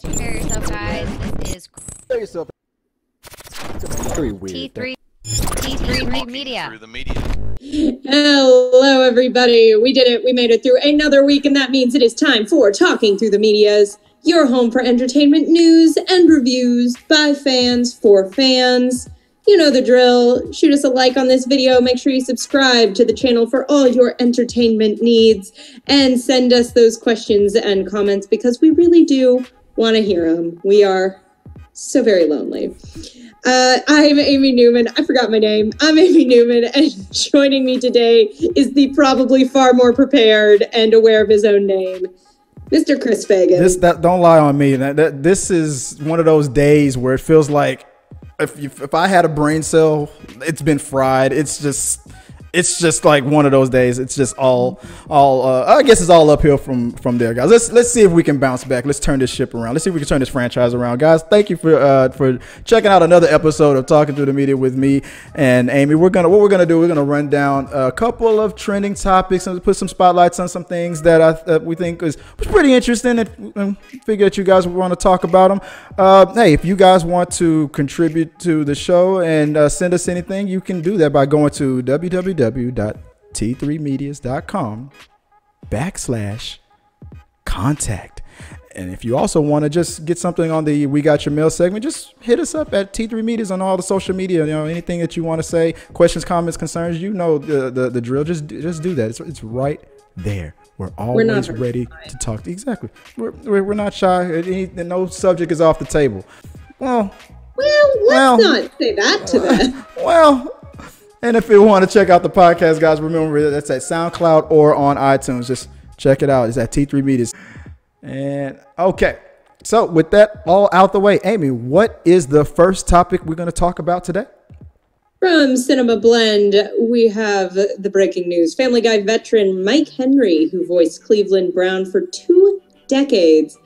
Prepare yourself, guys. This is Prepare yourself. Very weird. T3 Media. Through the media. Hello, everybody. We did it. We made it through another week, and that means it is time for Talking Through the Medias, your home for entertainment news and reviews by fans for fans. You know the drill. Shoot us a like on this video. Make sure you subscribe to the channel for all your entertainment needs, and send us those questions and comments because we really do want to hear them. We are so very lonely. I'm Amy Newman. I forgot my name. I'm Amy Newman, and joining me today is the probably far more prepared and aware of his own name, Mr. Chris Fagan. Don't lie on me. This is one of those days where it feels like if I had a brain cell, it's been fried. It's just like one of those days. It's just all I guess it's all uphill from there, guys. Let's see if we can bounce back. Let's turn this ship around. Let's see if we can turn this franchise around, guys. Thank you for checking out another episode of Talking Through the Media with me and Amy. We're gonna run down a couple of trending topics and put some spotlights on some things that we think was pretty interesting and figure that you guys would want to talk about them. Hey, if you guys want to contribute to the show and send us anything, you can do that by going to www.t3medias.com/contact. And if you also want to just get something on the We Got Your Mail segment, just hit us up at T3 Medias on all the social media. You know, anything that you want to say, questions, comments, concerns, you know the drill. Just do that. It's right there. We're always ready to talk. Exactly. We're not shy. No subject is off the table. Well, let's not say that to them. Well. And if you want to check out the podcast, guys, remember that's at SoundCloud or on iTunes. Just check it out. It's at T3 Medias. And okay, so with that all out the way, Amy, what is the first topic we're going to talk about today? From Cinemablend, we have the breaking news. Family Guy veteran Mike Henry, who voiced Cleveland Brown for 2 decades,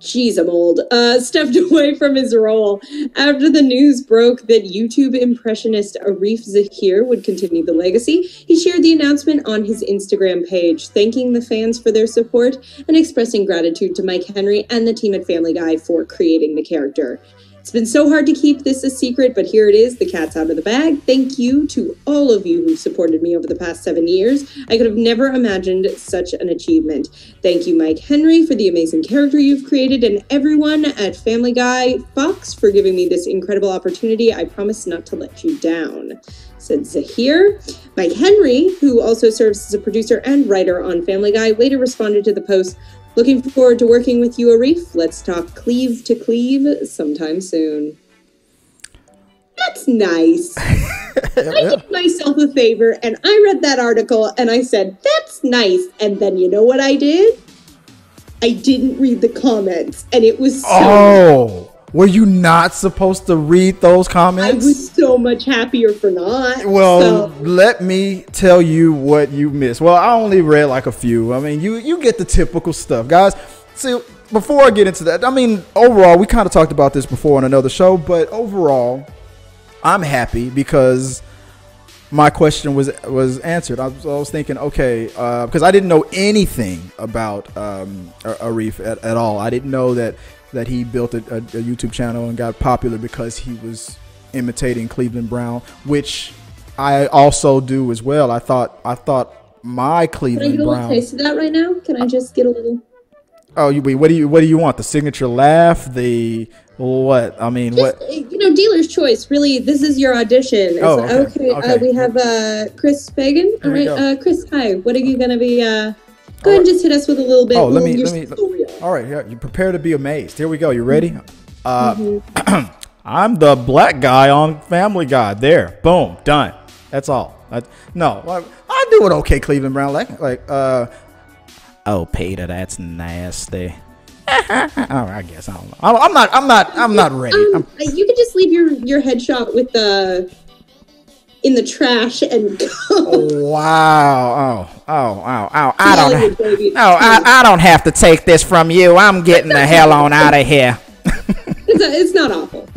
geez, I'm old, stepped away from his role after the news broke that YouTube impressionist Arif Zahir would continue the legacy. He shared the announcement on his Instagram page, thanking the fans for their support and expressing gratitude to Mike Henry and the team at Family Guy for creating the character. It's been so hard to keep this a secret, but here it is. The cat's out of the bag. Thank you to all of you who supported me over the past 7 years. I could have never imagined such an achievement. Thank you, Mike Henry, for the amazing character you've created, and everyone at Family Guy Fox for giving me this incredible opportunity. I promise not to let you down, said Zahir. Mike Henry, who also serves as a producer and writer on Family Guy, later responded to the post, "Looking forward to working with you, Arif. Let's talk cleave to cleave sometime soon." That's nice. I did myself a favor, and I read that article, and I said, that's nice. And then you know what I did? I didn't read the comments, and it was so... Were you not supposed to read those comments? I was so much happier for not. Well, let me tell you what you missed. Well, I only read like a few. I mean, you get the typical stuff, guys. See, before I get into that, I mean, overall, we kind of talked about this before on another show, but overall, I'm happy because my question was answered. I was thinking, okay, because I didn't know anything about Arif at all. I didn't know that he built a YouTube channel and got popular because he was imitating Cleveland Brown, which I also do as well. I thought my Cleveland Brown. Can I get a little taste of that right now? Can I just get a little? Oh, what do you want? The signature laugh? The what? I mean, just, what? You know, dealer's choice. Really, this is your audition. Oh, okay. We have Chris Fagan. All right, Chris. Hi. What are you gonna be? Go ahead and just hit us with a little bit. Oh, let me. All right, yeah, you prepare to be amazed. Here we go. You ready? I'm the black guy on Family Guy. There, boom, done. That's all. I do it okay, Cleveland Brown. Oh, Peter, that's nasty. I guess I don't know. I'm not ready. You could just leave your headshot with the in the trash and go. Oh, wow. I don't have to take this from you. I'm getting the hell on out of here. It's not awful.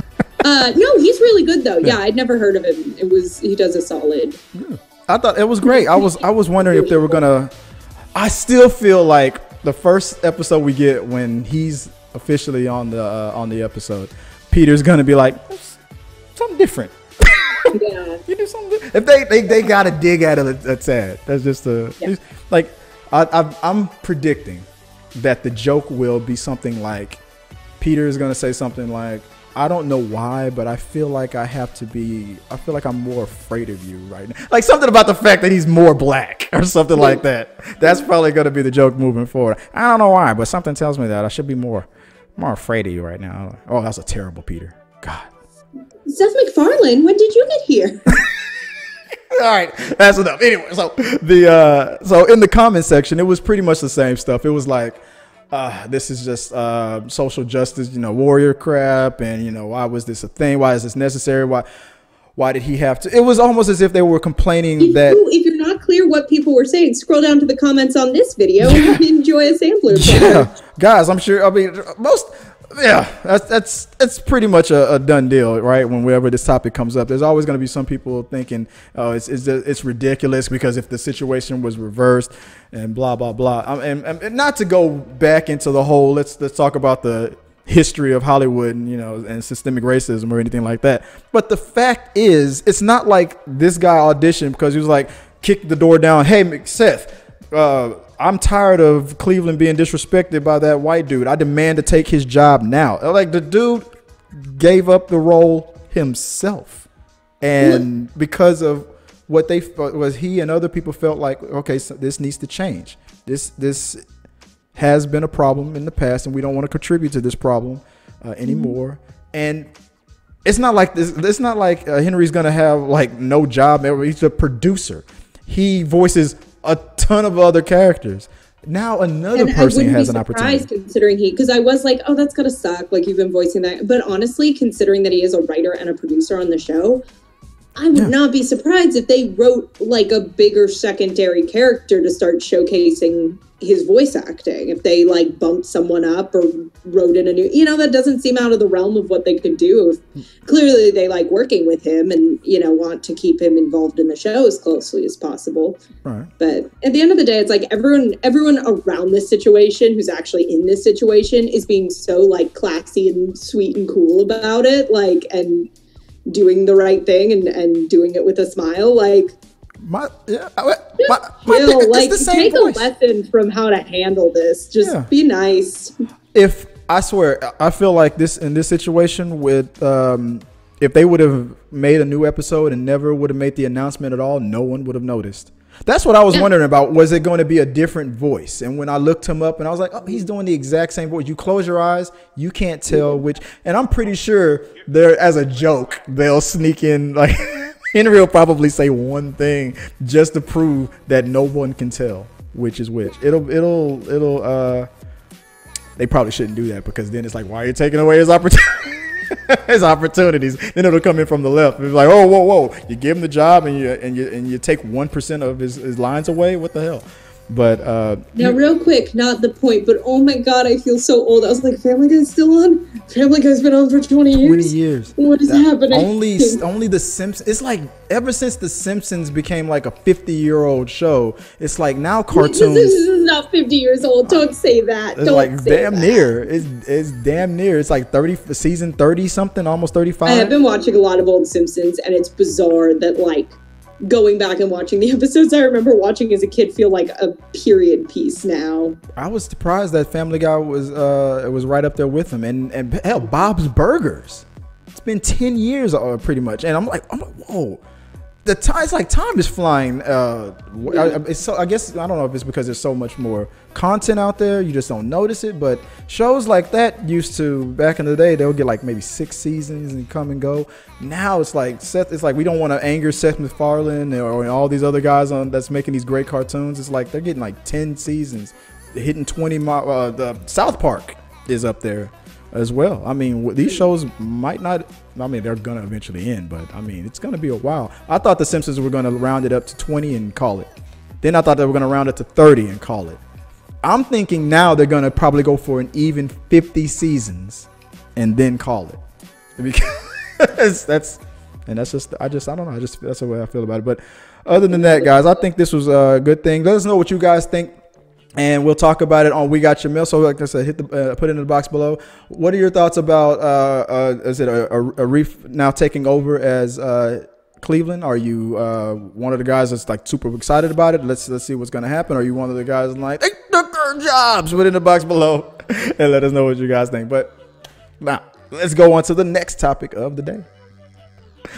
No, he's really good though. Yeah, I'd never heard of him. He does a solid. Yeah. I thought it was great. I was wondering if they were gonna. I still feel like the first episode we get when he's officially on the episode, Peter's gonna be like, something different. Yeah. You do something. If they gotta dig at it a tad. That's just like I'm predicting that the joke will be something like Peter is gonna say something like, I don't know why, but I feel like I feel like I'm more afraid of you right now. Like something about the fact that he's more black or something like that. That's probably gonna be the joke moving forward. I don't know why, but something tells me that I should be more afraid of you right now. Oh, that's a terrible Peter. God. Seth MacFarlane, when did you get here? All right, that's enough. Anyway, so so in the comment section, it was pretty much the same stuff. It was like, this is just social justice, warrior crap, and why was this a thing? Why is this necessary? Why did he have to? It was almost as if they were complaining if you're not clear what people were saying, scroll down to the comments on this video and enjoy a sampler. Yeah, guys, I'm sure. I mean, that's pretty much a done deal, right? Whenever this topic comes up, there's always going to be some people thinking, oh, it's ridiculous because if the situation was reversed and blah blah blah. And not to go back into the whole let's talk about the history of Hollywood and systemic racism or anything like that. But the fact is, it's not like this guy auditioned because he was like, kick the door down. Hey, Seth. I'm tired of Cleveland being disrespected by that white dude. I demand to take his job now. Like the dude gave up the role himself. And because of what he and other people felt like, okay, so this needs to change. This has been a problem in the past and we don't want to contribute to this problem anymore. And it's not like this. It's not like Henry's going to have like no job. He's a producer. He voices a ton of other characters. Now another person has an opportunity. Considering because I was like, oh, that's gotta suck. Like you've been voicing that, but honestly, considering that he is a writer and a producer on the show, I would not be surprised if they wrote like a bigger secondary character to start showcasing his voice acting. If they like bumped someone up or wrote in a new, that doesn't seem out of the realm of what they could do. Clearly they like working with him and, want to keep him involved in the show as closely as possible. Right. But at the end of the day, it's like everyone around this situation who's actually in this situation is being so like classy and sweet and cool about it. Like, and doing the right thing and doing it with a smile. Like, take a lesson from how to handle this. Just be nice. I swear, I feel like in this situation with, if they would have made a new episode and never would have made the announcement at all, no one would have noticed. That's what I was wondering about. Was it going to be a different voice? And when I looked him up and I was like, oh, he's doing the exact same voice. You close your eyes, you can't tell which. And I'm pretty sure as a joke, they'll sneak in like Henry will probably say one thing just to prove that no one can tell which is which. They probably shouldn't do that because then it's like, why are you taking away his opportunity? His opportunities. Then it'll come in from the left. It's like, oh, whoa. You give him the job and you take 1% of his lines away. What the hell? But now, real quick, not the point, but oh my god, I feel so old. I was like, Family Guy's still on? Family Guy's been on for 20 years. 20 years. What is happening? Only the Simpsons. It's like ever since the Simpsons became like a 50 year-old show, it's like now cartoons. This is not 50 years old. Don't say that. It's like damn near. It's damn near. It's like season 30 something, almost 35. I have been watching a lot of old Simpsons, and it's bizarre that like going back and watching the episodes I remember watching as a kid feel like a period piece now. I was surprised that Family Guy was right up there with them, and hell, Bob's Burgers. It's been 10 years pretty much, and I'm like, whoa. Time is flying. I guess I don't know if it's because there's so much more content out there, you just don't notice it. But shows like that used to, back in the day, they'll get like maybe 6 seasons and come and go. Now it's like we don't want to anger Seth MacFarlane or all these other guys that's making these great cartoons. It's like they're getting like 10 seasons, hitting 20. The South Park is up there as well. I mean, these shows might not. I mean, they're gonna eventually end, but I mean, it's gonna be a while. I thought the Simpsons were gonna round it up to 20 and call it. Then I thought they were gonna round it to 30 and call it. I'm thinking now they're gonna probably go for an even 50 seasons and then call it. Because that's just I don't know. That's the way I feel about it. But other than that, guys, I think this was a good thing. Let us know what you guys think And we'll talk about it on We Got Your Mail. So like I said, hit the put it in the box below. What are your thoughts about is it Arif now taking over as Cleveland? Are you one of the guys that's like super excited about it? Let's see what's gonna happen. Are you one of the guys like they took our jobs? Put it in the box below and let us know what you guys think. But now let's go on to the next topic of the day.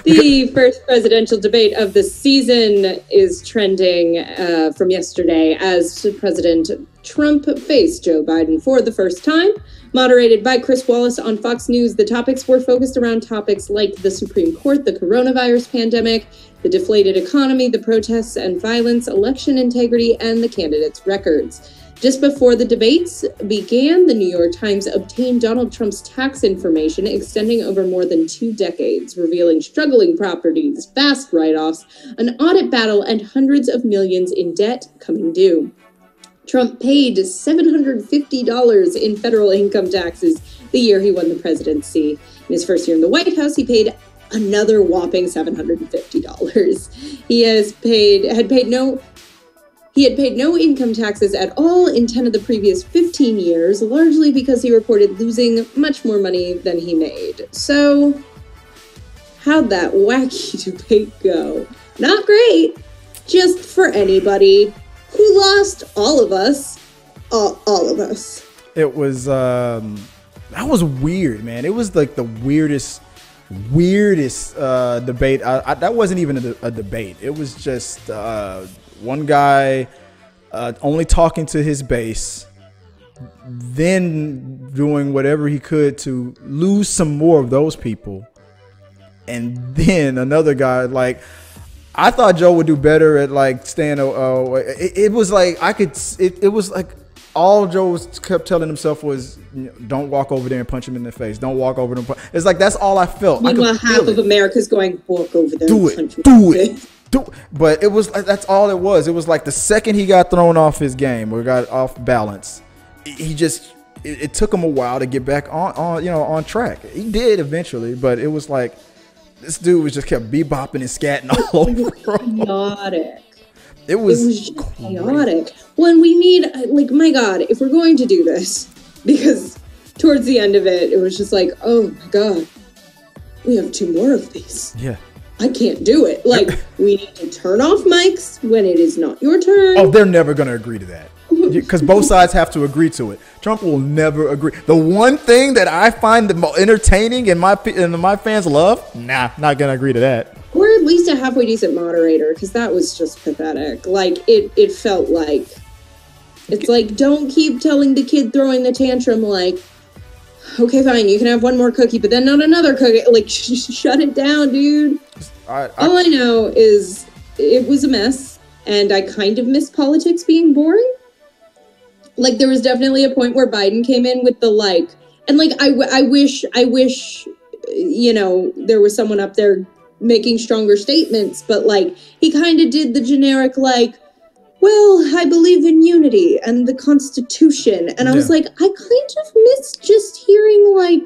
The first presidential debate of the season is trending from yesterday as President Trump faced Joe Biden for the first time. Moderated by Chris Wallace on Fox News, the topics were focused around topics like the Supreme Court, the coronavirus pandemic, the deflated economy, the protests and violence, election integrity, and the candidates' records. Just before the debates began, the New York Times obtained Donald Trump's tax information extending over more than 2 decades, revealing struggling properties, vast write-offs, an audit battle, and hundreds of millions in debt coming due. Trump paid $750 in federal income taxes the year he won the presidency. In his first year in the White House, he paid another whopping $750. He had paid no income taxes at all in 10 of the previous 15 years, largely because he reported losing much more money than he made. So, how'd that wacky debate go? Not great. Just for anybody who lost all of us. All of us. It was, that was weird, man. It was like the weirdest debate. That wasn't even a debate. It was just one guy only talking to his base, then doing whatever he could to lose some more of those people. And then another guy, like, I thought Joe would do better at like staying. It was like it was like all Joe kept telling himself was, "Don't walk over there and punch him in the face. Don't walk over there." It's like that's all I felt. Meanwhile, half of America's going, "Walk over there, do and punch it, him in do the it." face." But it was that's all it was. It was like the second he got thrown off his game or got off balance, it took him a while to get back on track. He did eventually, but it was like this dude was just kept bebopping and scatting all over. Chaotic. It was just chaotic. When we need, like, my God, if we're going to do this, because towards the end of it, it was just like, oh my God, we have 2 more of these. Yeah. I can't do it. Like, we need to turn off mics when it is not your turn. Oh, they're never going to agree to that. Because both sides have to agree to it. Trump will never agree. The one thing that I find the most entertaining and my fans love, not going to agree to that. Or at least a halfway decent moderator, because that was just pathetic. Like, it felt like, it's like, don't keep telling the kid throwing the tantrum, like, okay, fine, you can have 1 more cookie, but then not another cookie. Like, shut it down, dude. All I know is it was a mess, and I kind of miss politics being boring. Like, there was definitely a point where Biden came in with the, like, and, like, I wish, you know, there was someone up there making stronger statements, but, like, he kind of did the generic, like, well, I believe in unity and the Constitution. And I was like, I kind of miss just hearing, like,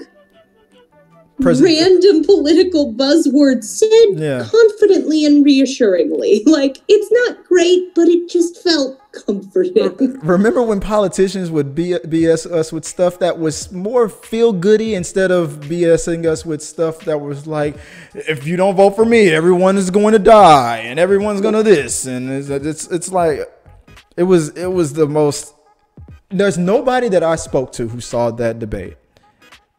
random political buzzwords said confidently and reassuringly. Like, it's not great, but it just felt comforting. Remember when politicians would BS us with stuff that was more feel-goody instead of BSing us with stuff that was like, if you don't vote for me, everyone is going to die and everyone's going to this. And it's like, it was the most, there's nobody that I spoke to who saw that debate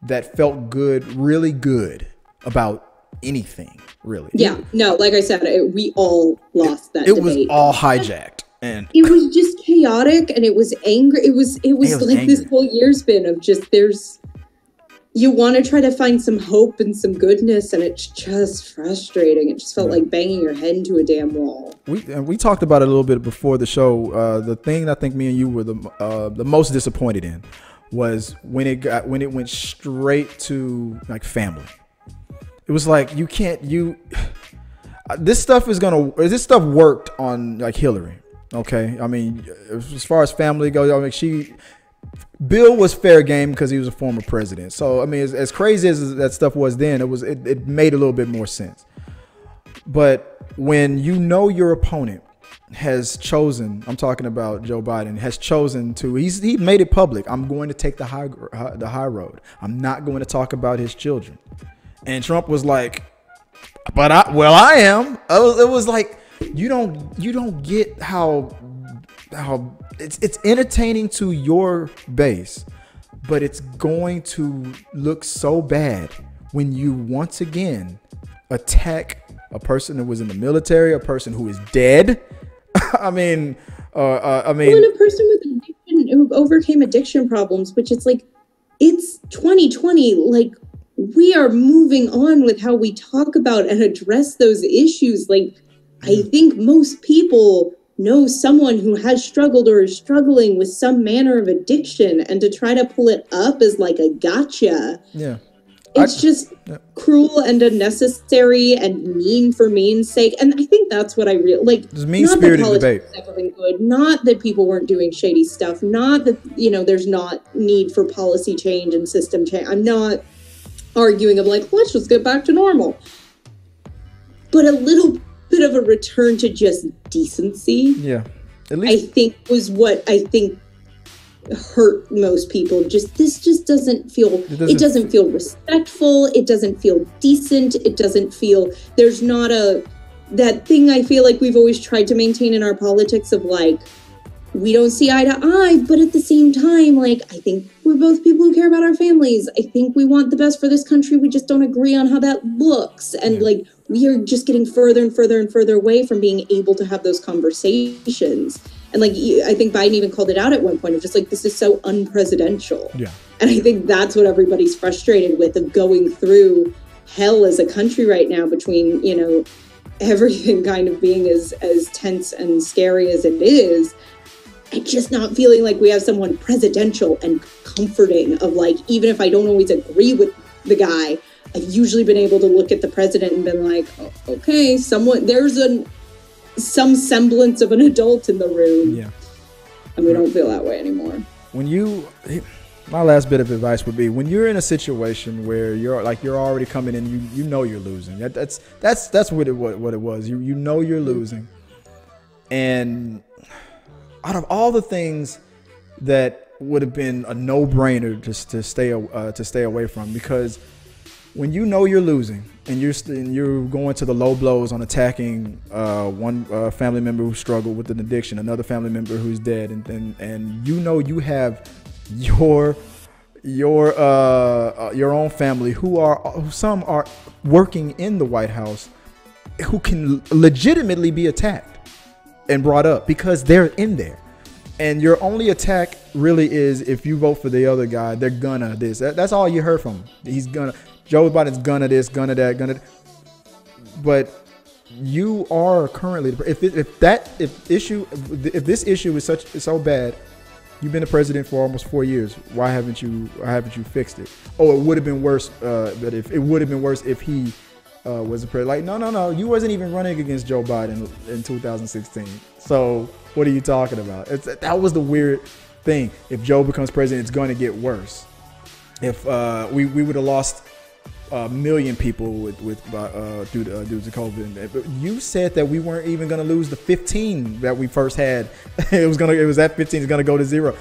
that felt good, really good about anything, really. Yeah, no, like I said, we all lost that debate. It was all hijacked. And it was just chaotic, and it was angry. It was like angry. This whole year's been of just you want to try to find some hope and some goodness, and it's just frustrating. It just felt like banging your head into a damn wall. We talked about it a little bit before the show. The thing I think me and you were the most disappointed in was when it went straight to like family. It was like this stuff worked on like Hillary. Okay, I mean, as far as family goes, I mean, Bill was fair game because he was a former president. So I mean, as crazy as that stuff was then, it made a little bit more sense. But when you know your opponent has chosen, I'm talking about Joe Biden, has chosen to, he made it public. I'm going to take the high road. I'm not going to talk about his children. And Trump was like, but I am. It was like, you don't get how it's entertaining to your base, but it's going to look so bad when you once again attack a person who was in the military, a person who is dead. I mean, well, and a person with addiction who overcame addiction problems, which it's like, it's 2020. Like, we are moving on with how we talk about and address those issues. Like, I think most people know someone who has struggled or is struggling with some manner of addiction, and to try to pull it up is like a gotcha. Yeah. It's just cruel and unnecessary and mean for mean's sake. And I think that's what I really like. There's mean-spirited debate. Never been good. Not that people weren't doing shady stuff. Not that, there's not need for policy change and system change. I'm not arguing of like, let's just get back to normal. But a little bit of a return to just decency. Yeah. At least I think was what I think hurt most people. This just doesn't feel, it doesn't feel respectful. It doesn't feel decent. It doesn't feel, there's not that thing I feel like we've always tried to maintain in our politics of like, we don't see eye to eye, but at the same time, like, I think we're both people who care about our families. I think we want the best for this country. We just don't agree on how that looks. And like, we are just getting further and further and further away from being able to have those conversations. And like, I think Biden even called it out at one point of just like, this is so unpresidential. Yeah. And I think that's what everybody's frustrated with, of going through hell as a country right now between, everything kind of being as tense and scary as it is. And just not feeling like we have someone presidential and comforting of like, even if I don't always agree with the guy, I've usually been able to look at the president and been like, oh, okay, there's some semblance of an adult in the room. Yeah. And we don't feel that way anymore. My last bit of advice would be, when you're in a situation where you're already coming in, you know you're losing. That's what it was. You know you're losing. And out of all the things that would have been a no-brainer just to stay away from, because when you know you're losing and you're going to the low blows on attacking one family member who struggled with an addiction, another family member who's dead, and you have your own family who some are working in the White House, who can legitimately be attacked and brought up because they're in there. And your only attack really is if you vote for the other guy, they're gonna this. That's all you heard from him. Joe Biden's gonna this, gonna that, gonna. But you are currently, if this issue is so bad, you've been the president for almost 4 years. Why haven't you fixed it? Oh, it would have been worse. But if it would have been worse if he was the president. Like, no, you wasn't even running against Joe Biden in 2016. So what are you talking about? That was the weird thing. If Joe becomes president, it's going to get worse. If we would have lost a million people due to COVID. But you said that we weren't even going to lose the 15 that we first had. It was that 15 is going to go to zero.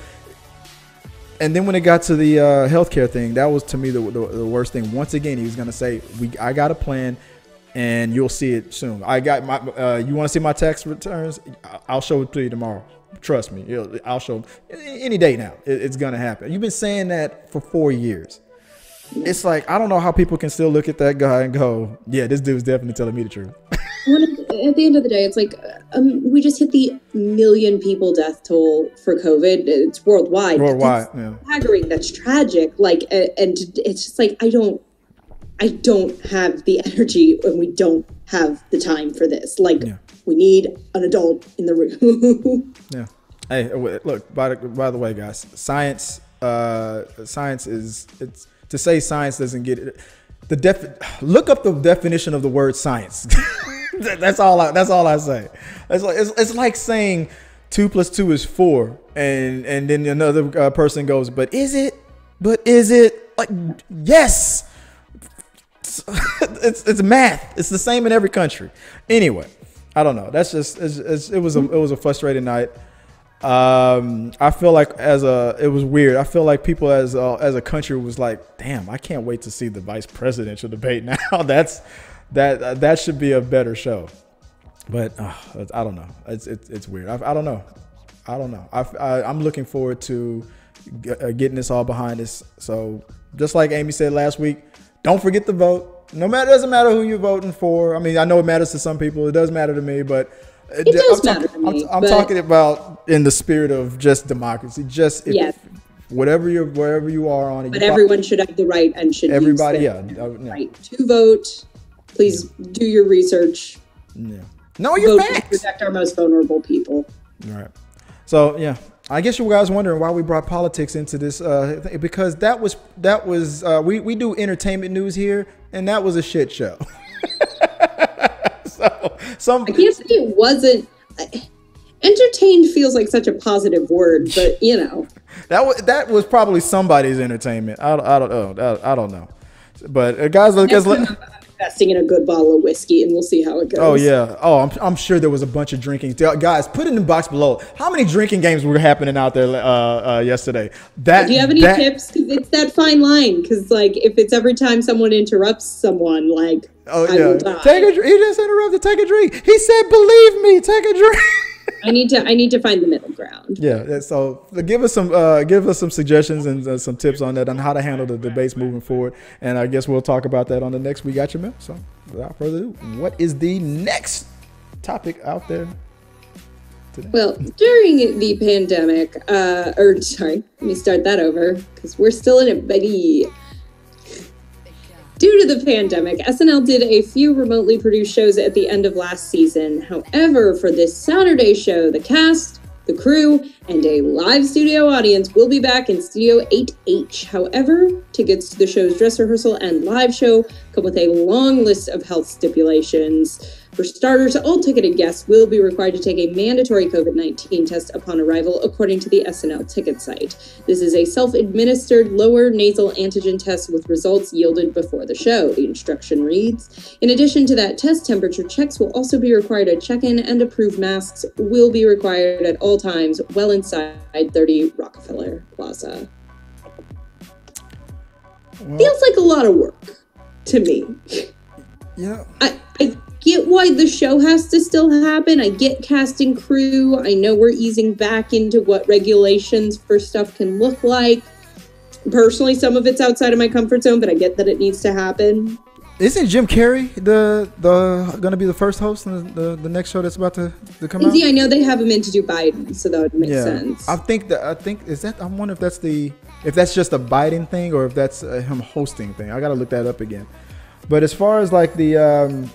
And then when it got to the healthcare thing, that was to me the worst thing. Once again, he was going to say, I got a plan, and you'll see it soon. I got my. You want to see my tax returns? I'll show it to you tomorrow. Trust me. I'll show any day now. It's going to happen. You've been saying that for 4 years. It's like, I don't know how people can still look at that guy and go, yeah, this dude's definitely telling me the truth. At the end of the day, it's like we just hit the 1 million people death toll for COVID. It's worldwide. That's staggering. That's tragic. Like, and it's just like, I don't have the energy, and we don't have the time for this. Like, we need an adult in the room. Yeah. Hey, look. By the way, guys, science is it's. To say science doesn't get it, look up the definition of the word science. That's all I say. It's like saying 2 + 2 is 4, and then another person goes, but is it? Like, yes. It's math. It's the same in every country. Anyway, I don't know. That's just it was a frustrating night. I feel like it was weird. I feel like people as a country was like, damn, I can't wait to see the vice presidential debate now. that should be a better show. But I don't know. It's weird. I don't know. I'm looking forward to getting this all behind us. So just like Amy said last week, don't forget to vote. Doesn't matter who you're voting for. I mean, I know it matters to some people. It does matter to me, but it does matter to me. I'm talking about in the spirit of just democracy. Wherever you are on it. But everyone should have the right and should everybody, right to vote. Please do your research. Yeah. Know your facts. To protect our most vulnerable people. All right. So yeah, I guess you guys wondering why we brought politics into this, because that was we do entertainment news here, and that was a shit show. So I can't say it wasn't. Entertained feels like such a positive word, but you know, that was probably somebody's entertainment. I don't know, but guys, investing in a good bottle of whiskey, and we'll see how it goes. Oh yeah. Oh, I'm sure there was a bunch of drinking. Guys, put it in the box below. How many drinking games were happening out there yesterday? Do you have any tips? Because it's that fine line. Because like, if it's every time someone interrupts someone, like, oh yeah, take a drink. He just interrupted. Take a drink. He said, "Believe me, take a drink." I need to find the middle ground. Yeah. So give us some suggestions and some tips on that, on how to handle the debates moving forward. And I guess we'll talk about that on the next We Got Your Mail. So without further ado, what is the next topic out there today? Well, during the pandemic, let me start that over because we're still in it, baby. Due to the pandemic, SNL did a few remotely produced shows at the end of last season. However, for this Saturday show, the cast, the crew, and a live studio audience will be back in Studio 8H. However, tickets to the show's dress rehearsal and live show come with a long list of health stipulations. For starters, all ticketed guests will be required to take a mandatory COVID-19 test upon arrival, according to the SNL ticket site. This is a self-administered lower nasal antigen test with results yielded before the show, the instruction reads. In addition to that test, temperature checks will also be required at check-in, and approved masks will be required at all times well inside 30 Rockefeller Plaza. Well, feels like a lot of work to me. Yeah. I get why the show has to still happen. I get cast and crew. I know we're easing back into what regulations for stuff can look like. Personally, some of it's outside of my comfort zone, but I get that it needs to happen. Isn't Jim Carrey the going to be the first host in the next show that's about to come out? Yeah, I know they have him in to do Biden, so that would make sense. I wonder if that's just a Biden thing or if that's him hosting thing. I got to look that up again. But as far as like the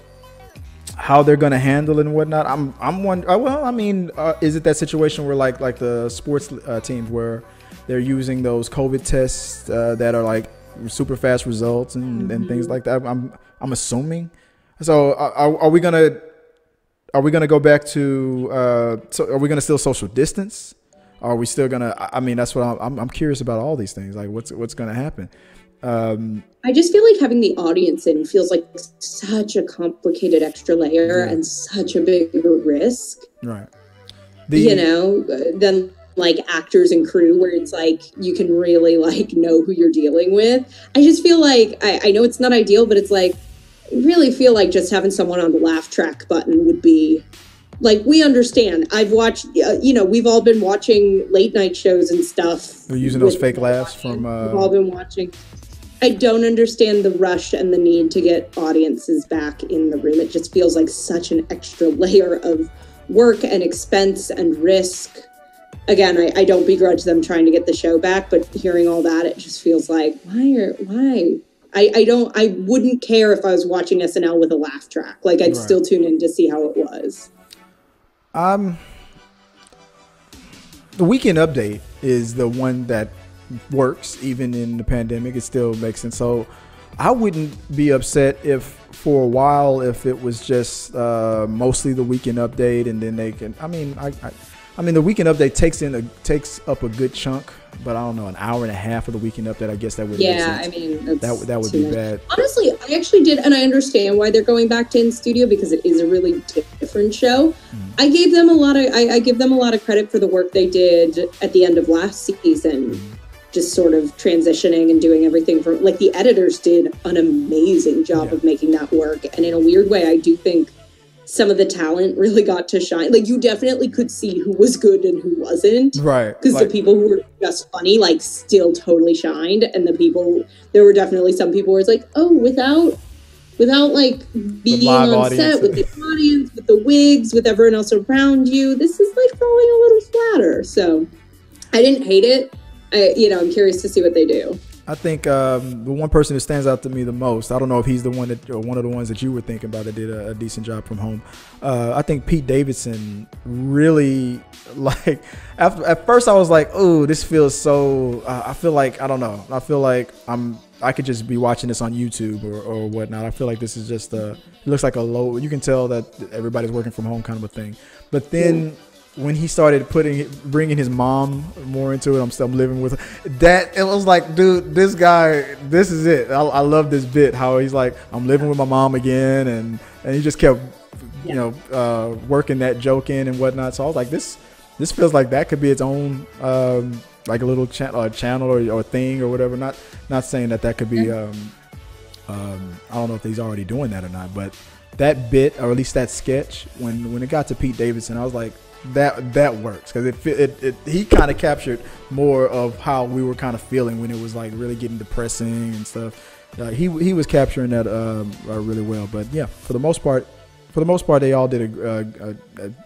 how they're going to handle it and whatnot, I'm wondering. Well, I mean, is it that situation where like the sports teams where they're using those COVID tests that are like super fast results and things like that? I'm assuming. So are we gonna go back to? So are we gonna still social distance? Are we still gonna? I mean, that's what I'm curious about all these things. Like, what's gonna happen? I just feel like having the audience in feels like such a complicated extra layer and such a big risk. Right. Than like actors and crew where it's like you can really like know who you're dealing with. I just feel like I know it's not ideal, but it's like I really feel like just having someone on the laugh track button would be like, we understand. I've watched, we've all been watching late night shows and stuff. We're using those fake laughs from. We've all been watching. I don't understand the rush and the need to get audiences back in the room. It just feels like such an extra layer of work and expense and risk. Again, I don't begrudge them trying to get the show back, but hearing all that, it just feels like, why? I wouldn't care if I was watching SNL with a laugh track. Like, I'd still tune in to see how it was. The Weekend Update is the one that works even in the pandemic. It still makes sense. So I wouldn't be upset if for a while if it was just mostly the Weekend Update, and then they can. I mean, the Weekend Update takes up a good chunk but I don't know, an hour and a half of the weekend update. I guess that would I mean, that would be bad. Honestly, I actually did, and I understand why they're going back to in studio because it is a really different show. I gave them a lot of I give them a lot of credit for the work they did at the end of last season. Just sort of transitioning and doing everything from, like, the editors did an amazing job of making that work. And in a weird way, I do think some of the talent really got to shine. Like, you definitely could see who was good and who wasn't. Right. Because the people who were just funny, like, still totally shined. And there were definitely some people where it's like, oh, without like being on set with the audience, with the wigs, with everyone else around you, this is like falling a little flatter. So I didn't hate it. I'm curious to see what they do. I think the one person that stands out to me the most, I don't know if he's the one that, or one of the ones that you were thinking about that did a decent job from home. I think Pete Davidson really, like, at first I was like, oh, this feels so, I feel like, I don't know. I feel like I could just be watching this on YouTube or whatnot. I feel like this is just it looks like a low, you can tell that everybody's working from home kind of a thing. But then when he started bringing his mom more into it, I'm living with her. That, it was like, dude, this guy, this is it. I love this bit, how he's like, I'm living with my mom again, and he just kept, working that joke in and whatnot. So I was like, this feels like that could be its own, like a little channel or thing or whatever. Not saying that could be, I don't know if he's already doing that or not, but that bit, or at least that sketch, when it got to Pete Davidson, I was like, that works, because he kind of captured more of how we were kind of feeling when it was like really getting depressing and stuff. He was capturing that really well. But yeah, for the most part, they all did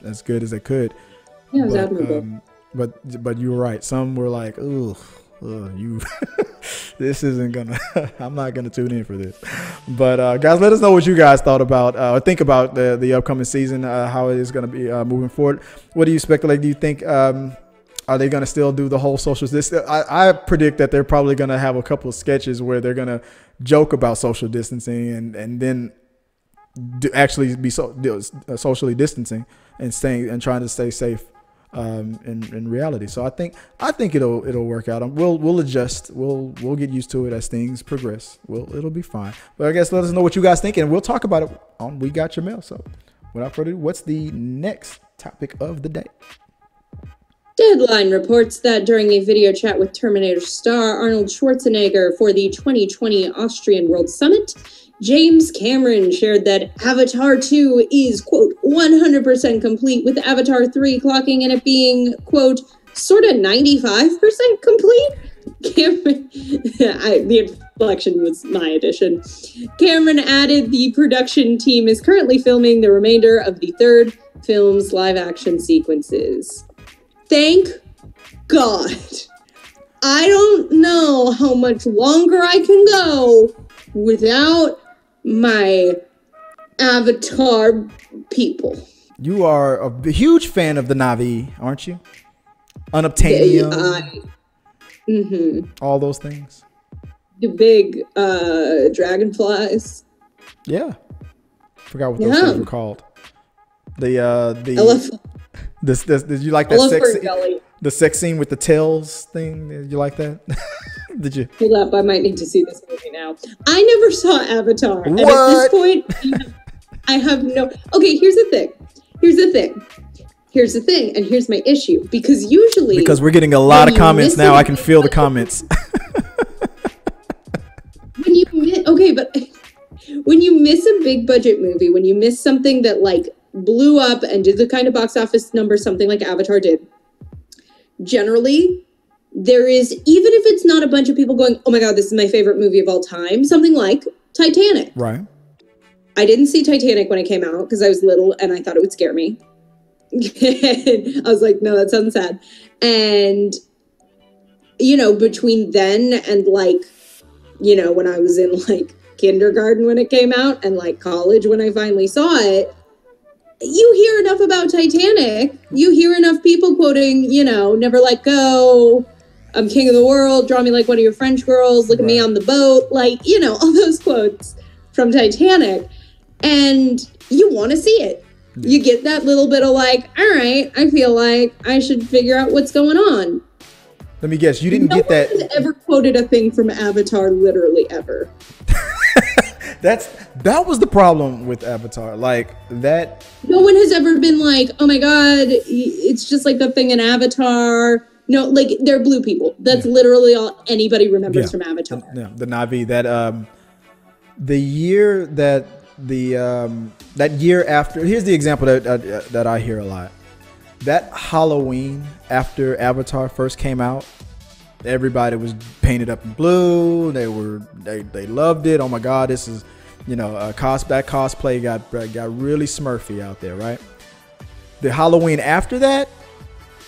as good as they could. Yeah, it was admirable. But you were right. Some were like, "Ugh, you." This isn't gonna. I'm not gonna tune in for this. But guys, let us know what you guys thought about or think about the upcoming season. How it is gonna be moving forward. What do you speculate? Do you think are they gonna still do the whole social distance? I predict that they're probably gonna have a couple of sketches where they're gonna joke about social distancing and then actually be socially distancing and trying to stay safe. In reality, so I think it'll work out. We'll adjust. We'll get used to it as things progress. It'll be fine. But I guess let us know what you guys think, and we'll talk about it on We Got Your Mail. So without further ado, what's the next topic of the day? Deadline reports that during a video chat with Terminator star Arnold Schwarzenegger for the 2020 Austrian World Summit, James Cameron shared that Avatar 2 is, quote, 100% complete, with Avatar 3 clocking in at being, quote, sort of 95% complete. Cameron, the inflection was my addition. Cameron added the production team is currently filming the remainder of the third film's live-action sequences. Thank God. I don't know how much longer I can go without my Avatar people. You are a huge fan of the Na'vi, aren't you? Unobtainium. All those things. The big dragonflies. Yeah. Forgot what those things were called. Did you like that the sex scene with the tails thing? Did you like that? Did you? Hold up, I might need to see this movie now. I never saw Avatar. What? And at this point, I have no... Okay, here's the thing, and here's my issue. Because we're getting a lot of comments now. I can feel the comments. When you miss a big budget movie, when you miss something that, like, blew up and did the kind of box office number something like Avatar did, generally... there is, even if it's not a bunch of people going, oh my God, this is my favorite movie of all time, something like Titanic. Right. I didn't see Titanic when it came out because I was little and I thought it would scare me. I was like, no, that sounds sad. And, between then and when I was in kindergarten when it came out and college when I finally saw it, you hear enough about Titanic. You hear enough people quoting, never let go. I'm king of the world. Draw me like one of your French girls. Look at me on the boat. All those quotes from Titanic. And you want to see it. Yeah. You get that little bit of all right, I feel like I should figure out what's going on. Let me guess. You didn't get that. No one has ever quoted a thing from Avatar, literally ever. That was the problem with Avatar. Like that. No one has ever been like, oh my God, it's just like the thing in Avatar. No, like they're blue people. That's literally all anybody remembers from Avatar. Yeah, the Na'vi. That the year that that year after. Here's the example that I hear a lot. That Halloween after Avatar first came out, everybody was painted up in blue. They loved it. Oh my God, this is, that cosplay got really Smurfy out there, right? The Halloween after that,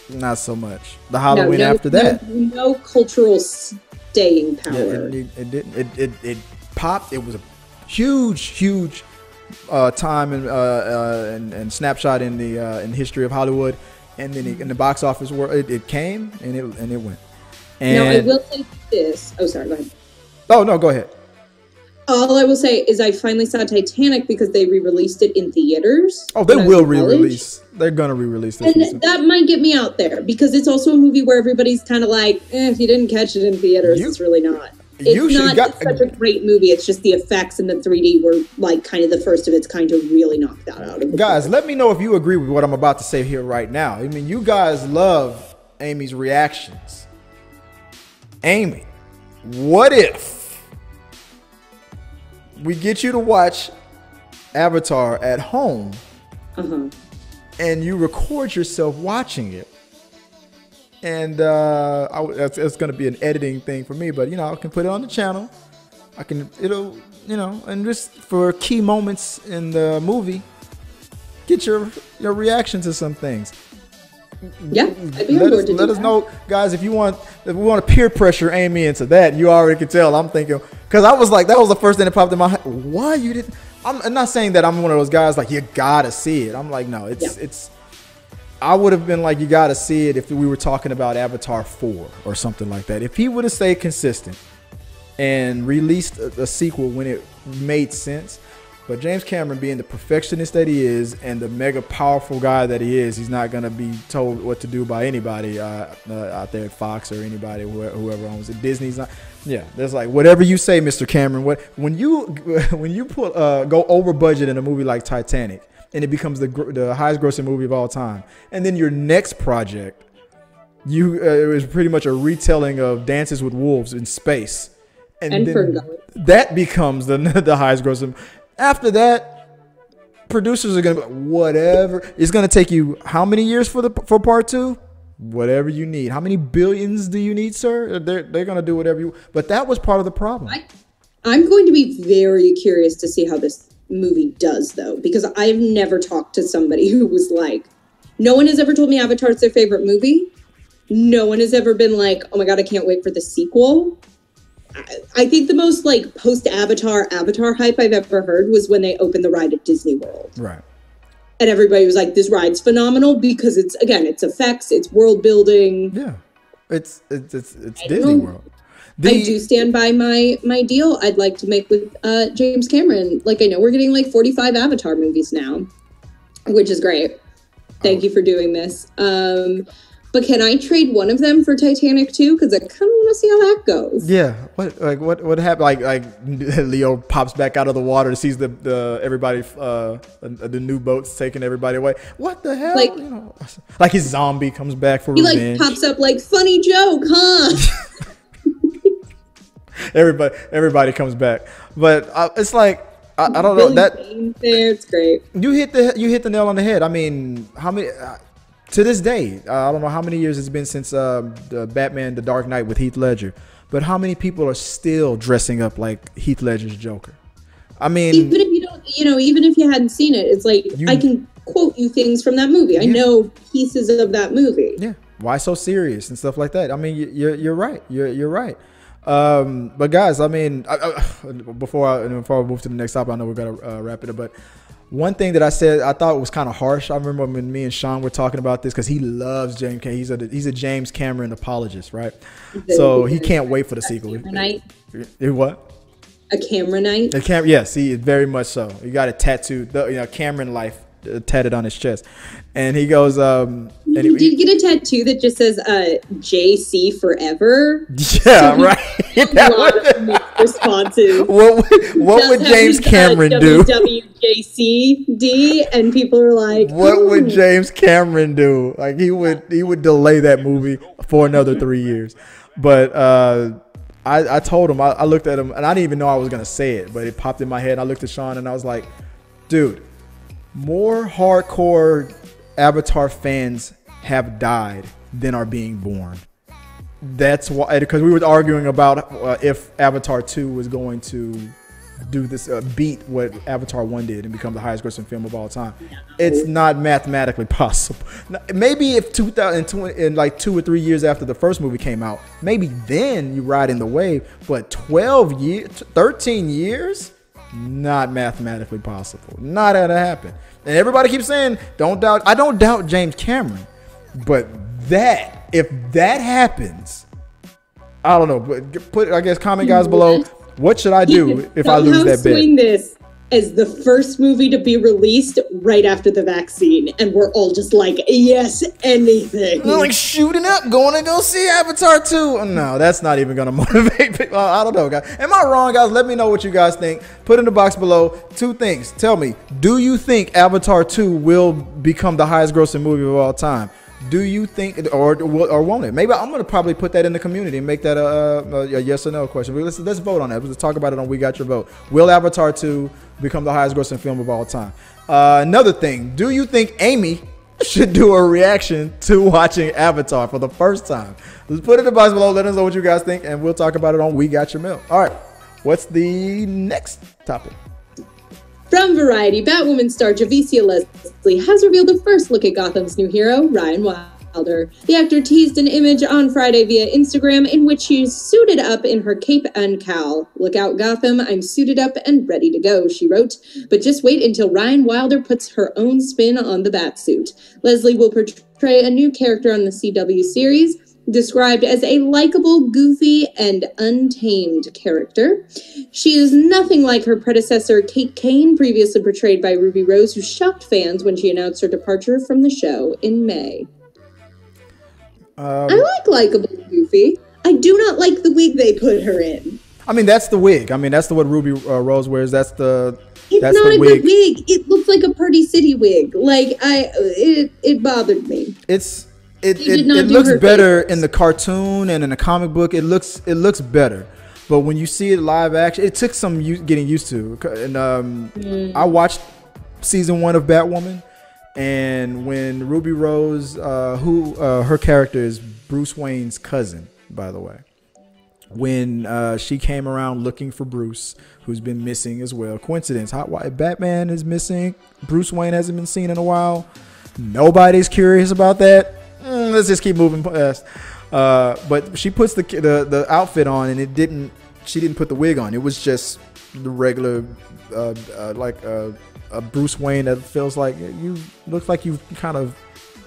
not so much. The Halloween after that, no cultural staying power. Yeah, it didn't. It popped. It was a huge time and snapshot in the history of Hollywood, and then in the box office world, it came and it went. And now I will say this. Oh, sorry. Go ahead. Oh no, go ahead. All I will say is I finally saw Titanic because they re-released it in theaters. Oh, they will re-release. They're gonna re-release this. And that might get me out there because it's also a movie where everybody's kind of like, if you didn't catch it in theaters, it's really not. It's such a great movie. It's just the effects and the 3D were like kind of the first of its kind to really knock that out of the guys, let me know if you agree with what I'm about to say here right now. I mean, you guys love Amy's reactions. Amy, what if we get you to watch Avatar at home and you record yourself watching it? And it's going to be an editing thing for me, but I can put it on the channel. And just for key moments in the movie, get your reaction to some things. Yeah, I'd be on board to do that. Let us know, guys, if we want to peer pressure Amy into that. You already can tell. I'm thinking, because I was like, that was the first thing that popped in my head. Why you didn't? I'm not saying that I'm one of those guys like you gotta see it. I'm like, no, it's. I would have been like, you got to see it if we were talking about Avatar 4 or something like that. If he would have stayed consistent and released a sequel when it made sense. But James Cameron, being the perfectionist that he is and the mega powerful guy that he is, he's not going to be told what to do by anybody out there at Fox or anybody, whoever owns it. Disney's not. Yeah, there's like, whatever you say, Mr. Cameron. When you go over budget in a movie like Titanic, and it becomes the highest grossing movie of all time, and then your next project, it was pretty much a retelling of Dances with Wolves in space, and then that becomes the highest grossing. After that, producers are gonna be like, whatever. It's gonna take you how many years for part 2? Whatever you need. How many billions do you need, sir? They're gonna do whatever you. But that was part of the problem. I'm going to be very curious to see how this movie does, though, because I've never talked to somebody who was like, no one has ever told me Avatar's their favorite movie. No one has ever been like, oh my God, I can't wait for the sequel. I think the most like post-Avatar hype I've ever heard was when they opened the ride at Disney World. Right. And everybody was like, this ride's phenomenal because it's effects, it's world building. Yeah. It's Disney World. I do stand by my deal I'd like to make with James Cameron. Like, I know we're getting like 45 Avatar movies now, which is great. Thank you for doing this. But can I trade one of them for Titanic too? Because I kind of want to see how that goes. Yeah. What happened? Like Leo pops back out of the water, sees the everybody the new boats taking everybody away. What the hell? Like his zombie comes back for revenge. He like pops up like, funny joke, huh? Everybody comes back, but it's like I don't know that there. It's great. You hit the nail on the head. I mean, how many to this day? I don't know how many years it's been since the Batman: The Dark Knight with Heath Ledger, but how many people are still dressing up like Heath Ledger's Joker? I mean, even if you don't, even if you hadn't seen it, it's like I can quote you things from that movie. I know pieces of that movie. Yeah, why so serious and stuff like that? I mean, you're right. You're right. But guys, I mean, before I move to the next topic, I know we're gonna wrap it up. But one thing that I said I thought was kind of harsh. I remember when me and Sean were talking about this because he loves James Cameron. He's a James Cameron apologist, right? So he can't wait for the sequel. What? A Cameronite? Yes, he is very much so. You got it tattooed. Cameron life tatted on his chest. And he goes, Did you get a tattoo that just says JC forever? Yeah, so right. A lot of mixed responses. What would James Cameron do? WWJCD, and people are like, what would James Cameron do? Like he would delay that movie for another 3 years. But I told him, I looked at him, and I didn't even know I was gonna say it, but it popped in my head. I looked at Sean and I was like, dude, more hardcore Avatar fans have died than are being born. That's why, because we were arguing about if Avatar 2 was going to do this, beat what Avatar 1 did and become the highest grossing film of all time. No. It's not mathematically possible. Maybe if 2020, in like 2 or 3 years after the first movie came out, maybe then you ride in the wave, but 12 years, 13 years, not mathematically possible. Not gonna happen. And everybody keeps saying, I don't doubt James Cameron, but if that happens, I don't know, but I guess comment guys below, what should I do if I lose that bet? Swing this as the first movie to be released right after the vaccine, and we're all just like, yes, anything. They're like shooting up, going to go see Avatar 2. No, that's not even gonna motivate people. I don't know, guys. Am I wrong, guys? Let me know what you guys think. Put in the box below 2 things. Tell me, do you think Avatar 2 will become the highest grossing movie of all time? Do you think, or won't it? Maybe I'm going to probably put that in the community and make that a yes or no question. Let's vote on that. Let's talk about it on We Got Your Vote. Will Avatar 2 become the highest grossing film of all time? Another thing, do you think Amy should do a reaction to watching Avatar for the first time? Let's put it in the box below. Let us know what you guys think, and we'll talk about it on We Got Your Mail. All right, what's the next topic? From Variety, Batwoman star Javicia Leslie has revealed a first look at Gotham's new hero, Ryan Wilder. The actor teased an image on Friday via Instagram in which she's suited up in her cape and cowl. "Look out, Gotham, I'm suited up and ready to go," she wrote. But just wait until Ryan Wilder puts her own spin on the Batsuit. Leslie will portray a new character on the CW series, described as a likable, goofy, and untamed character. She is nothing like her predecessor, Kate Kane, previously portrayed by Ruby Rose, who shocked fans when she announced her departure from the show in May. I like likable and goofy. I do not like the wig they put her in. I mean, that's the wig. I mean, that's what Ruby Rose wears. It's not a good wig. It looks like a Party City wig. Like, it bothered me. It looks better in the cartoon and in the comic book. It looks better, but when you see it live action, it took some getting used to. And I watched season 1 of Batwoman, and when Ruby Rose, her character is Bruce Wayne's cousin, by the way, when she came around looking for Bruce, who's been missing as well. Coincidence? Why Batman is missing? Bruce Wayne hasn't been seen in a while. Nobody's curious about that. Let's just keep moving past. But she puts the outfit on, and she didn't put the wig on. It was just the regular, a Bruce Wayne that feels like you look like you kind of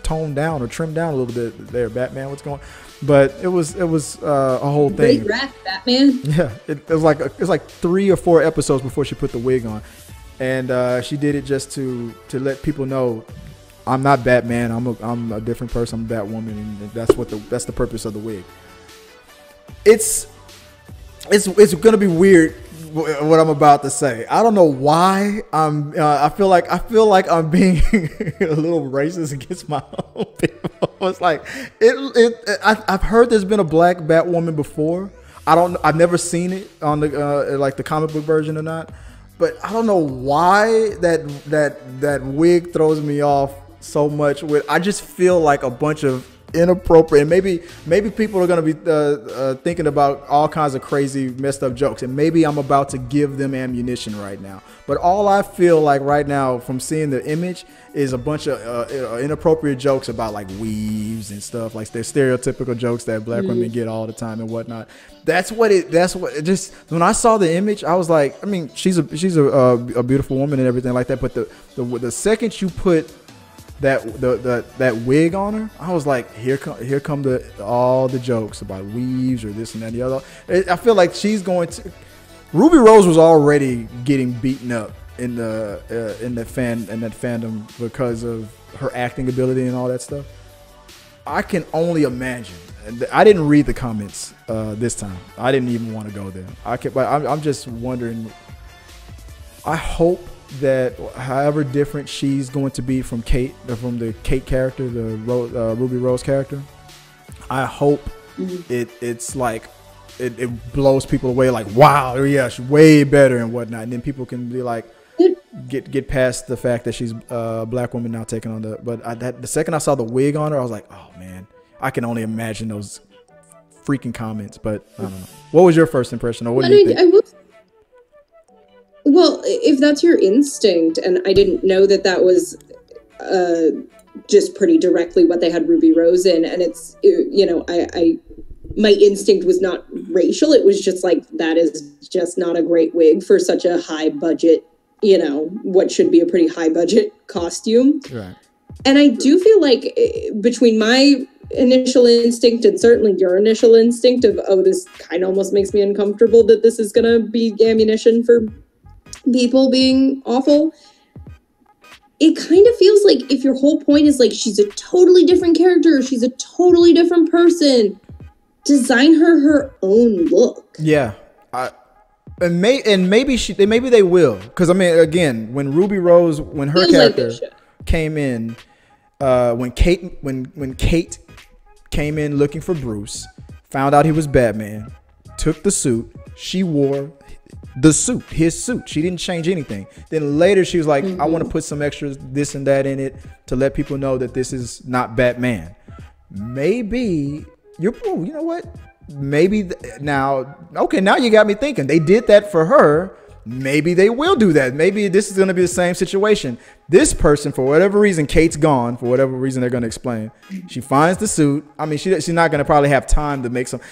toned down or trimmed down a little bit there, Batman. What's going on? But it was a whole thing. Great rap, Batman. Yeah, it was like 3 or 4 episodes before she put the wig on, and she did it just to let people know, I'm not Batman. I'm a different person. I'm Batwoman, and that's the purpose of the wig. It's gonna be weird what I'm about to say. I don't know why I feel like I'm being a little racist against my own people. It's like I've heard there's been a black Batwoman before. I've never seen it on the like the comic book version or not, but I don't know why that wig throws me off so much. I just feel like a bunch of inappropriate, and maybe people are going to be thinking about all kinds of crazy messed up jokes, and maybe I'm about to give them ammunition right now. But all I feel like right now from seeing the image is a bunch of inappropriate jokes about like weaves and stuff, like they're stereotypical jokes that black women get all the time and whatnot. That's what just when I saw the image, I was like, I mean, she's a beautiful woman and everything like that, but the second you put that wig on her, I was like, here come all the jokes about weaves or this and that and the other. I feel like she's going to. Ruby Rose was already getting beaten up in that fandom because of her acting ability and all that stuff. I can only imagine. I didn't read the comments this time. I didn't even want to go there. But I'm just wondering. I hope that however different she's going to be from Kate, from the Kate character, the Ruby Rose character, I hope it's like it blows people away. Like, wow, yeah, she's way better and whatnot. And then people can be like, get past the fact that she's a black woman now taking on the. But the second I saw the wig on her, I was like, oh man, I can only imagine those freaking comments. But I don't know. What was your first impression, or what do you think? Well, if that's your instinct, and I didn't know that was just pretty directly what they had Ruby Rose in, and it's, you know, my instinct was not racial. It was just like, that is just not a great wig for such a high budget, you know, what should be a pretty high budget costume. Right. And I do feel like between my initial instinct and certainly your initial instinct of, oh, this kind of almost makes me uncomfortable that this is going to be ammunition for people being awful, it kind of feels like if your whole point is like she's a totally different character, she's a totally different person, design her own look. Yeah, and maybe they will, because I mean, again, when Ruby Rose, when her character came in, when Kate came in looking for Bruce, found out he was Batman, took the suit, she wore his suit. She didn't change anything. Then later she was like, I want to put some extras, this and that in it to let people know that this is not Batman. Maybe you know what? Maybe now you got me thinking. They did that for her. Maybe they will do that. Maybe this is going to be the same situation. This person, for whatever reason, Kate's gone. For whatever reason, they're going to explain. She finds the suit. I mean, she's not going to probably have time to make some.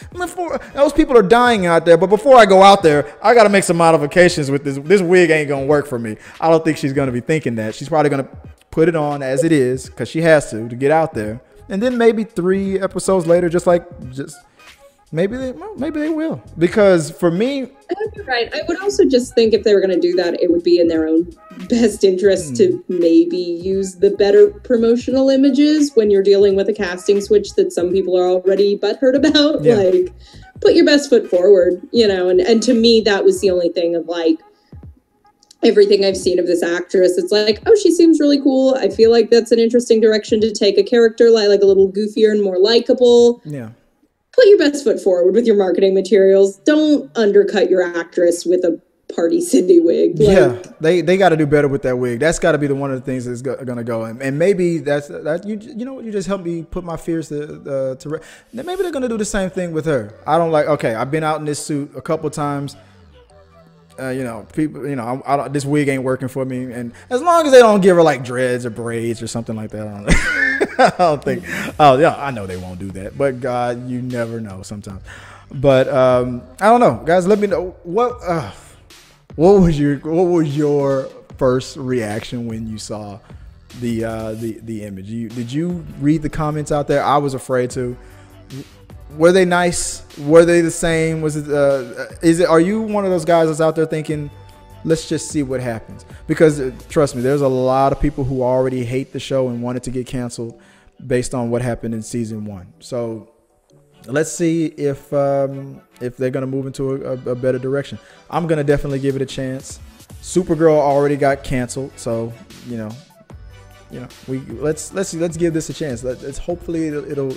Those people are dying out there. But before I go out there, I got to make some modifications with this. This wig ain't going to work for me. I don't think she's going to be thinking that. She's probably going to put it on as it is because she has to get out there. And then maybe 3 episodes later, maybe they will, because for me, you're right. I would also just think if they were going to do that, it would be in their own best interest to maybe use the better promotional images when you're dealing with a casting switch that some people are already butthurt about. Yeah. Like, put your best foot forward, you know. And to me, that was the only thing of like everything I've seen of this actress. It's like, oh, she seems really cool. I feel like that's an interesting direction to take a character, like a little goofier and more likable. Yeah. Put your best foot forward with your marketing materials. Don't undercut your actress with a Party City wig. Like, yeah, they got to do better with that wig. That's got to be one of the things that's going to go. And maybe that you know what, you just helped me put my fears to rest. Maybe they're going to do the same thing with her. I don't like. Okay, I've been out in this suit a couple times. You know, people. You know, this wig ain't working for me. And as long as they don't give her like dreads or braids or something like that, I don't think. Oh yeah, I know they won't do that. But God, you never know sometimes. But I don't know, guys. Let me know what was your first reaction when you saw the image? Did you read the comments out there? I was afraid to. Were they nice? Were they the same? Was it? Are you one of those guys that's out there thinking, let's just see what happens? Because trust me, there's a lot of people who already hate the show and want it to get canceled based on what happened in season 1. So let's see if they're gonna move into a better direction. I'm gonna definitely give it a chance. Supergirl already got canceled, so you know, let's give this a chance. Let's hopefully it'll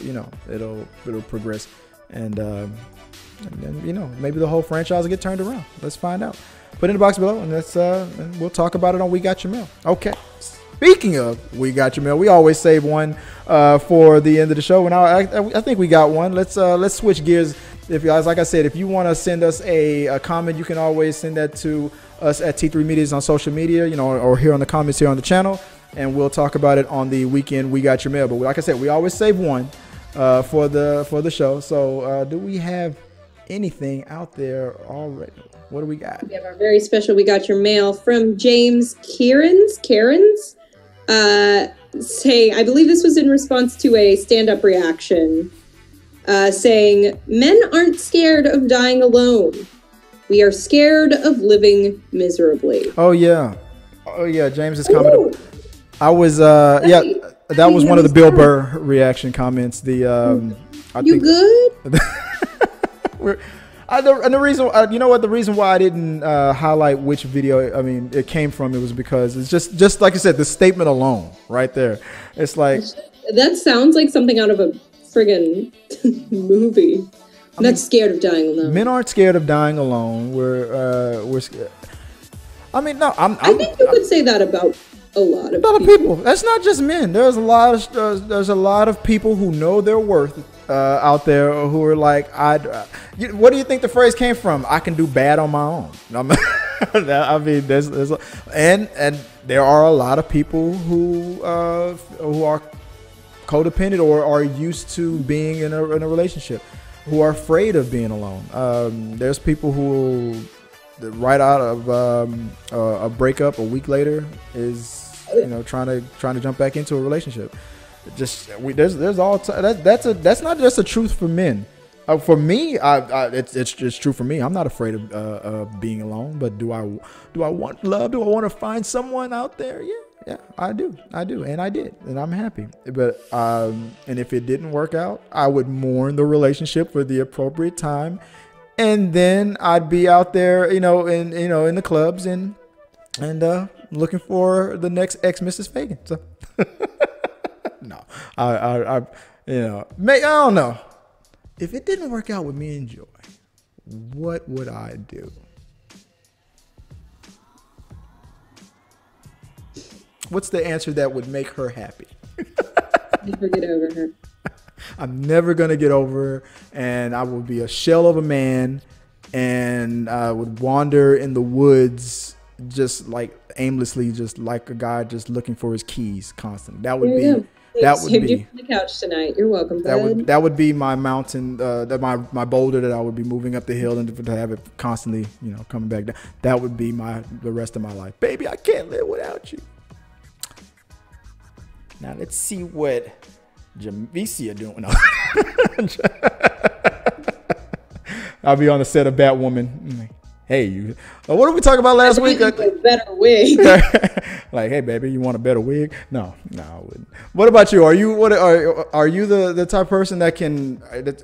progress, and then you know, maybe the whole franchise will get turned around. Let's find out. Put it in the box below, and and we'll talk about it on We Got Your Mail. Okay. Speaking of We Got Your Mail, we always save one for the end of the show, and I think we got one. Let's switch gears. If you guys, like I said, if you want to send us a comment, you can always send that to us at T3 Medias on social media, you know, or here on the comments here on the channel, and we'll talk about it on the weekend We Got Your Mail. But like I said, we always save one for the show. So do we have anything out there already? What do we got? We have our very special We Got Your Mail from James Cairns. Saying, I believe this was in response to a stand-up reaction, saying, men aren't scared of dying alone. We are scared of living miserably. Oh, yeah. Oh yeah, James is commenting. Ooh. I was yeah, that was one of the Bill Burr reaction comments. The I You think good? and the reason, you know what, the reason why I didn't highlight which video, I mean, it came from, it was because it's just like you said, the statement alone right there. It's like, That sounds like something out of a friggin' movie. I'm not scared of dying alone. men aren't scared of dying alone. We're scared. I mean, no, I think you could say that about a lot of people. That's not just men. There's a lot of people who know their worth out there who are like, what do you think the phrase came from? I can do bad on my own. I mean, and there are a lot of people who are codependent or are used to being in a relationship, who are afraid of being alone. There's people who right out of a breakup a week later is trying to jump back into a relationship. There's all that's not just a truth for men. For me, it's true for me. I'm not afraid of being alone. But do I want love? Do I want to find someone out there? Yeah, I do, and I did, and I'm happy. But and if it didn't work out, I would mourn the relationship for the appropriate time, and then I'd be out there, in the clubs and looking for the next ex Mrs. Fagan. So no, I don't know. If it didn't work out with me and Joy, what would I do? What's the answer that would make her happy? Never get over her. I'm never going to get over her, and I would be a shell of a man, and I would wander in the woods just like aimlessly, just like a guy just looking for his keys constantly. That would be... That would be you from the couch tonight. You're welcome, bud. That would be my mountain, my boulder that I would be moving up the hill, and to have it constantly, coming back down. That would be the rest of my life. Baby, I can't live without you. Now let's see what Jamesia doing. No. I'll be on the set of Batwoman. Hey, what did we talk about last week? A better wig. Like, hey, baby, you want a better wig? No, I wouldn't. What about you? Are you the type of person that's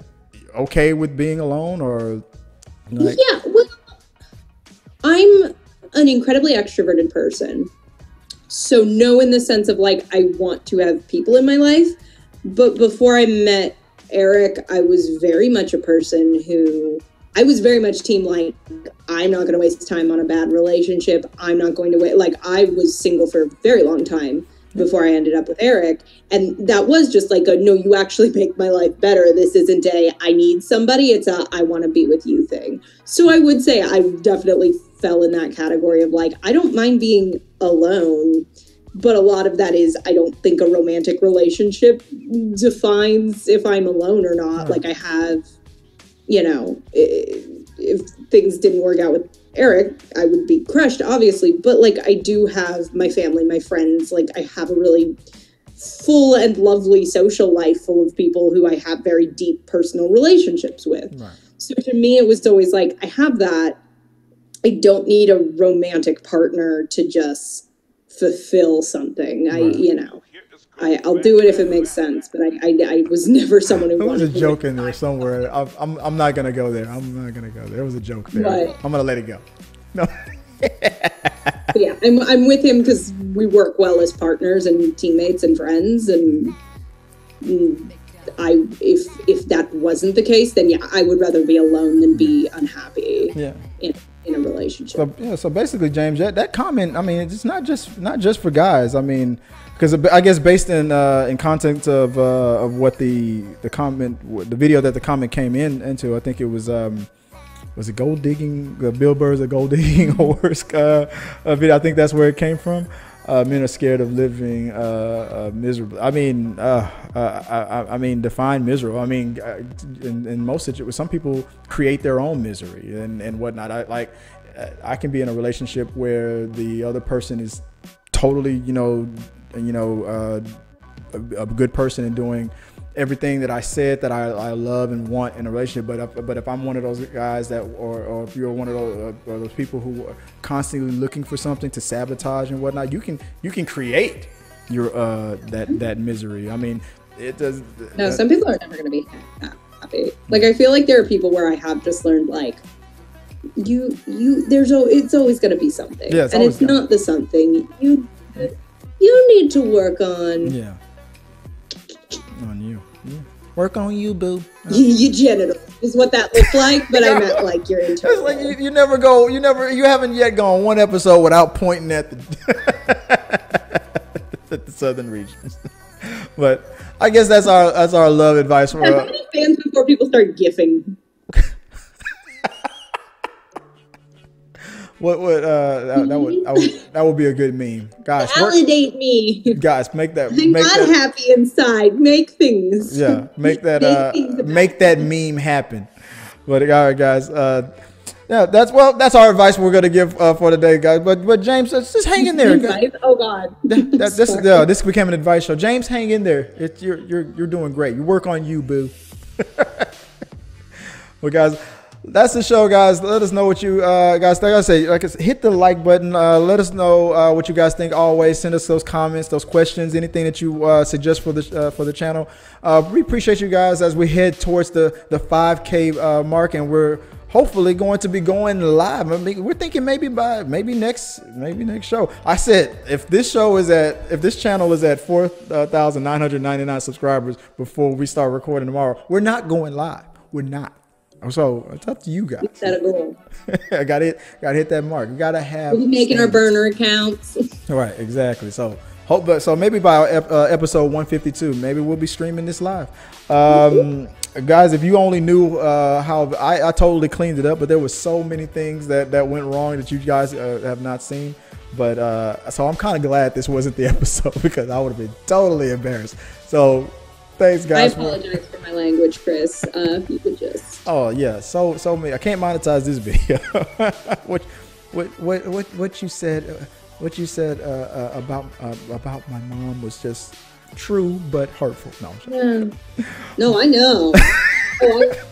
okay with being alone, or? Like? Yeah, well, I'm an incredibly extroverted person. So no, in the sense of like, I want to have people in my life. But before I met Eric, I was very much a person who, I was very much team like, I'm not going to waste time on a bad relationship. I'm not going to wait. Like, I was single for a very long time before I ended up with Eric. And that was just like no, you actually make my life better. This isn't I need somebody. It's I want to be with you thing. So I would say I definitely fell in that category of like, I don't mind being alone. But a lot of that is, I don't think a romantic relationship defines if I'm alone or not. Like I have, if things didn't work out with Eric, I would be crushed, obviously. But like, I do have my family, my friends. Like I have a really full and lovely social life full of people who I have very deep personal relationships with. Right. So to me, it was always like, I have that. I don't need a romantic partner to just fulfill something. Right. I'll do it if it makes sense, but I was never someone who wanted to. There was a joke in there somewhere. I'm not gonna go there. There was a joke there. Right. I'm gonna let it go. No. Yeah, I'm with him because we work well as partners and teammates and friends, and if that wasn't the case, then yeah, I would rather be alone than be unhappy. Yeah. In a relationship. So basically, James, that comment, I mean, it's not just for guys. I mean, because I guess based in context of what the comment, the video that the comment came into, I think it was it gold digging? Bill Burr's a gold digging horse video. I think that's where it came from. Men are scared of living miserably. I mean, define miserable. I mean, in most situations, some people create their own misery and whatnot. I can be in a relationship where the other person is totally, a good person and doing everything that I said that I love and want in a relationship. But if I'm one of those guys that, or if you're one of those people who are constantly looking for something to sabotage and whatnot, you can create your that misery. I mean, it does. No, some people are never going to be happy. Like, I feel like there are people where I have just learned, like, it's always going to be something. Yeah, and it's not the something you need to work on. Yeah. On you. Yeah. Work on you, boo. Your genitals is what that looked like, but I meant like your internal. It's like you haven't yet gone one episode without pointing at the southern regions. But I guess that's our love advice for. How many fans before people start gifting? That would be a good meme, guys. Validate me, guys. Make that. I'm not happy inside. Make things. Yeah, make that meme happen. But all right, guys. Yeah, that's our advice we're gonna give for today, guys. But James, just hang in there. Advice? Oh God. This became an advice show. James, hang in there. You're doing great. You work on you, boo. Well, guys. That's the show, guys. Let us know what you guys. Like I say, hit the like button. Let us know what you guys think. Always send us those comments, those questions, anything that you suggest for the channel. We appreciate you guys as we head towards the 5K mark, and we're hopefully going to be going live. I mean, we're thinking maybe next show. I said if this channel is at 4,999 subscribers before we start recording tomorrow, we're not going live. We're not. So it's up to you guys. Set a goal. I gotta hit that mark. You gotta have. We'll be making our burner accounts. Right, exactly. So so maybe by episode 152, maybe we'll be streaming this live. Guys, if you only knew how I totally cleaned it up, but there was so many things that went wrong that you guys have not seen. But so I'm kind of glad this wasn't the episode because I would have been totally embarrassed. So. Thanks, guys. I apologize for my language, Chris. If you could just. Oh yeah, so me. I can't monetize this video. What you said about my mom was just true but hurtful. No, I know.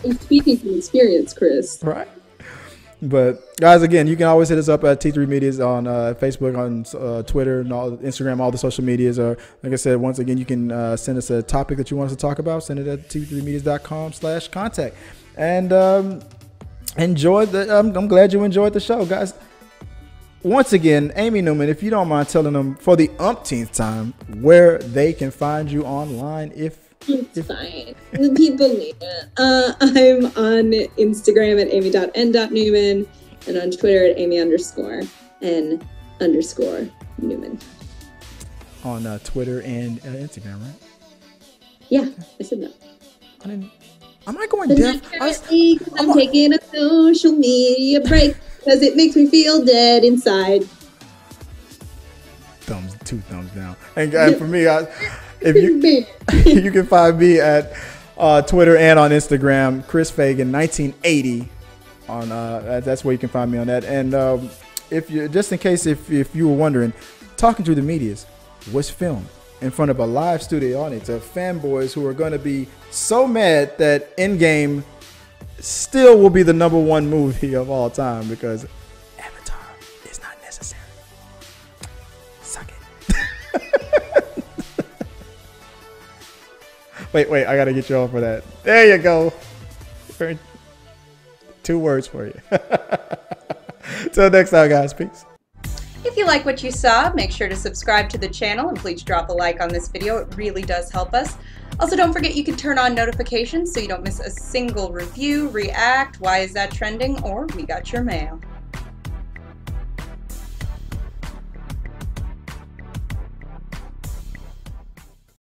I'm speaking from experience, Chris. Right. But guys, again, you can always hit us up at T3 Medias on Facebook, on Twitter, and Instagram, all the social medias. Or like I said, once again, you can send us a topic that you want us to talk about. Send it at t3medias.com/contact. And enjoy I'm glad you enjoyed the show, guys. Once again, Amy Newman, if you don't mind telling them for the umpteenth time where they can find you online, if fine. The people need it. I'm on Instagram at amy.n.newman and on Twitter at amy_n_Newman. On Twitter and Instagram, right? Yeah, I said that. Am I going deaf? I'm taking a social media break because it makes me feel dead inside. Two thumbs down. And for me, if you can find me at Twitter and on Instagram, Chris Fagan 1980. On that's where you can find me on that. And if you just in case if you were wondering, Talking to the Medias was filmed in front of a live studio audience of fanboys who are going to be so mad that Endgame still will be the #1 movie of all time because Avatar is not necessary. Suck it. Wait, I gotta get you on for that. There you go. 2 words for you. Till next time, guys. Peace. If you like what you saw, make sure to subscribe to the channel and please drop a like on this video. It really does help us. Also, don't forget you can turn on notifications so you don't miss a single review, react, why is that trending, or we got your mail.